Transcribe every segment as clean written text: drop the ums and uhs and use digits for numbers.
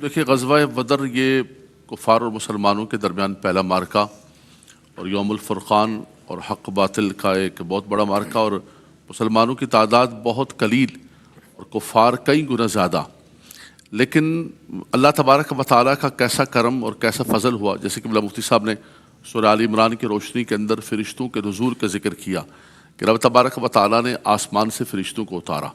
دیکھیے غزوہ بدر یہ کفار اور مسلمانوں کے درمیان پہلا معرکہ اور یوم الفرقان اور حق باطل کا ایک بہت بڑا معرکہ، اور مسلمانوں کی تعداد بہت قلیل اور کفار کئی گنا زیادہ. لیکن اللہ تبارک و تعالیٰ کا کیسا کرم اور کیسا فضل ہوا، جیسے کہ مولانا مفتی صاحب نے سورہ آل عمران کی روشنی کے اندر فرشتوں کے نزول کا ذکر کیا کہ رب تبارک و تعالیٰ نے آسمان سے فرشتوں کو اتارا.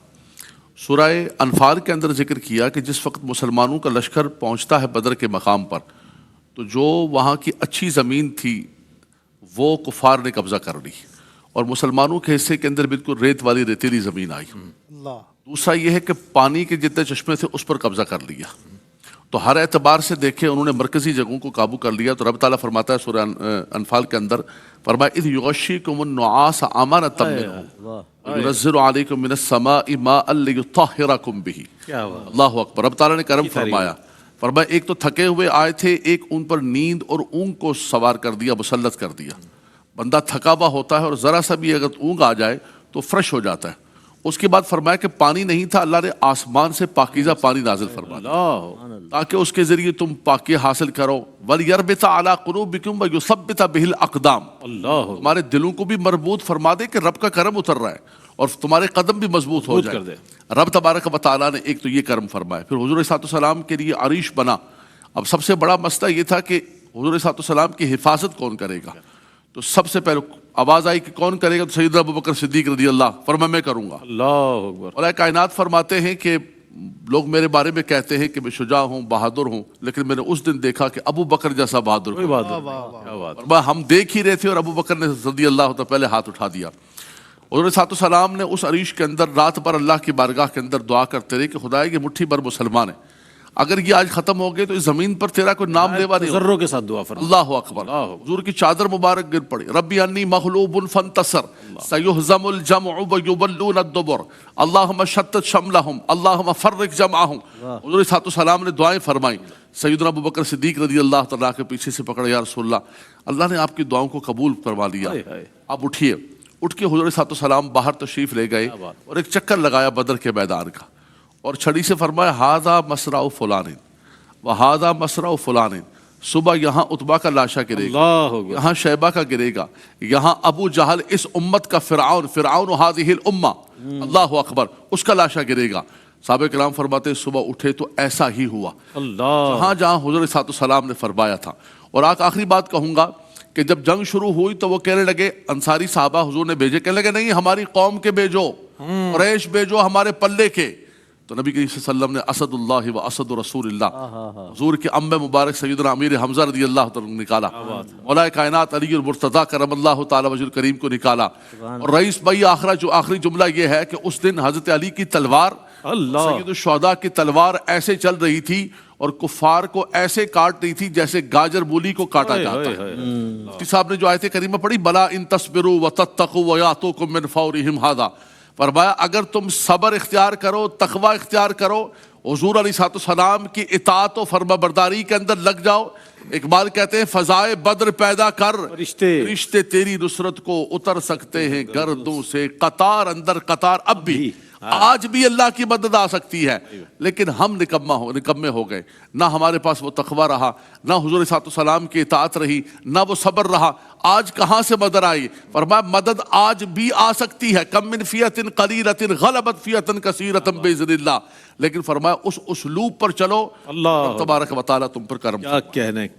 سورہ انفال کے اندر ذکر کیا کہ جس وقت مسلمانوں کا لشکر پہنچتا ہے بدر کے مقام پر، تو جو وہاں کی اچھی زمین تھی وہ کفار نے قبضہ کر لی اور مسلمانوں کے حصے کے اندر بالکل ریت والی ریتیلی زمین آئی. دوسرا یہ ہے کہ پانی کے جتنے چشمے تھے اس پر قبضہ کر لیا. تو ہر اعتبار سے دیکھیں انہوں نے مرکزی جگہوں کو قابو کر لیا. تو رب تعالیٰ فرماتا ہے سورہ انفال کے اندر، فرمایا اذ یغشیکم النعاس امانۃ منہ وینزل علیکم من السماء ماء لیطہرکم بہ. اللہ اکبر. رب تعالیٰ نے کرم فرمایا، فرمایا ایک تو تھکے ہوئے آئے تھے، ایک ان پر نیند اور اونگ کو سوار کر دیا، مسلط کر دیا. بندہ تھکا ہوا ہوتا ہے اور ذرا سا بھی اگر اونگ آ جائے تو فریش ہو جاتا ہے. اس کے بعد فرمایا کہ پانی نہیں تھا، اللہ نے آسمان سے پاکیزہ پانی نازل فرمایا تاکہ اس کے ذریعے تم پاکی حاصل کرو. وَلْيَرْبِطَ عَلَىٰ قُلُوبِكُمْ وَيُثَبِّتَ بِهِ الْأَقْدَامَ. تمہارے دلوں کو بھی مربوط فرما دے کہ رب کا کرم اتر رہا ہے اور تمہارے قدم بھی مضبوط ہو جائے. رب تبارک و تعالیٰ نے ایک تو یہ کرم فرمایا. پھر حضور صلی اللہ علیہ وسلم کے لیے عریش بنا. اب سب سے بڑا مسئلہ یہ تھا کہ حضور صلی اللہ علیہ وسلم کی حفاظت کون کرے گا. تو سب سے پہلے آواز آئی کہ کون کرے گا، تو سیدنا ابوبکر صدیق رضی اللہ فرمایا میں کروں گا. اللہ اکبر. اور کائنات فرماتے ہیں کہ لوگ میرے بارے میں کہتے ہیں کہ میں شجاع ہوں، بہادر ہوں، لیکن میں نے اس دن دیکھا کہ ابو بکر جیسا بہادر اور ہم دیکھ ہی رہے تھے اور ابو بکر نے رضی اللہ تعالیٰ پہلے ہاتھ اٹھا دیا. حضور صلی اللہ علیہ وسلم نے اس عریش کے اندر رات پر اللہ کی بارگاہ کے اندر دعا کرتے رہے کہ خدایا یہ مٹھی بھر مسلمان ہیں، اگر یہ آج ختم ہو گئے تو اس زمین پر تیرا کوئی نام لیوا نہیں. ذروں کے ساتھ دعا فرما. اللہ اکبر. حضور کی چادر مبارک گر پڑی. ربی انی مغلوب فانتصر سیہزم الجمع ویولون الدبر اللہم شتت شملہم اللہم فرق جمعہم. حضور صلی اللہ علیہ وسلم نے دعائیں فرمائیں. سیدنا ابوبکر صدیق رضی اللہ تعالیٰ کے پیچھے سے پکڑا، یا رسول اللہ نے آپ کی دعاؤں کو قبول فرما لیا، آپ اٹھیے. اٹھ کے حضور صلی اللہ علیہ وسلم باہر تشریف لے گئے اور ایک چکر لگایا بدر کے میدان کا، اور چھڑی سے فرمایا ہاذا مصرع فلان وہذا مصرع فلان. صبح یہاں عتبہ کا لاشا گرے گا، یہاں شیبہ کا گرے گا، یہاں ابو جہل اس امت کا فرعون هذه الامہ، اللہ اکبر، اس کا لاشا گرے گا. صحابہ کرام فرماتے صبح اٹھے تو ایسا ہی ہوا جہاں جہاں حضور صلی اللہ علیہ وسلم نے فرمایا تھا. اور آخری بات کہوں گا کہ جب جنگ شروع ہوئی تو وہ کہنے لگے، انصاری صحابہ حضور نے بھیجے، کہنے لگے نہیں ہماری قوم کے بھیجو، قریش بھیجو، ہمارے پلے کے. تو نبی کریم صلی اللہ علیہ وسلم نے اسد اللہ و اسد رسول اللہ، حضور کے ام مبارک سیدنا امیر حمزہ رضی اللہ تعالیٰ نکالا، مولا کائنات علی المرتضیٰ کرم اللہ تعالیٰ وجہ کریم کو نکالا. اور رئیس بھائی آخری جملہ یہ ہے کہ اس دن حضرت علی کی تلوار، سید الشہداء کی تلوار ایسے چل رہی تھی اور کفار کو ایسے کاٹ رہی تھی جیسے گاجر مولی کو کاٹا جاتا ہے. مفتی صاحب نے جو آیت کریمہ پڑھی، بلا ان تصبروا وتتقوا ویاتوکم من فورہم ھذا، فرمایا اگر تم صبر اختیار کرو، تقوی اختیار کرو، حضور علیہ السلام کی اطاعت و فرما برداری کے اندر لگ جاؤ. اقبال کہتے ہیں فضائے بدر پیدا کر، رشتے تیری نصرت کو اتر سکتے ہیں گردوں سے قطار اندر قطار. اب بھی آج بھی اللہ کی مدد آ سکتی ہے، لیکن ہم نکمے ہو گئے. نہ ہمارے پاس وہ تقوی رہا، نہ حضور صلی اللہ علیہ وسلم کی اطاعت رہی، نہ وہ صبر رہا. آج کہاں سے مدد آئی؟ فرمایا مدد آج بھی آ سکتی ہے. کم من فیۃ قلیلۃ غلبت فیۃ کثیرۃ باذن اللہ. لیکن فرمایا اس اسلوب پر چلو، اللہ تبارک و تعالیٰ تم پر کرم. کیا کہنے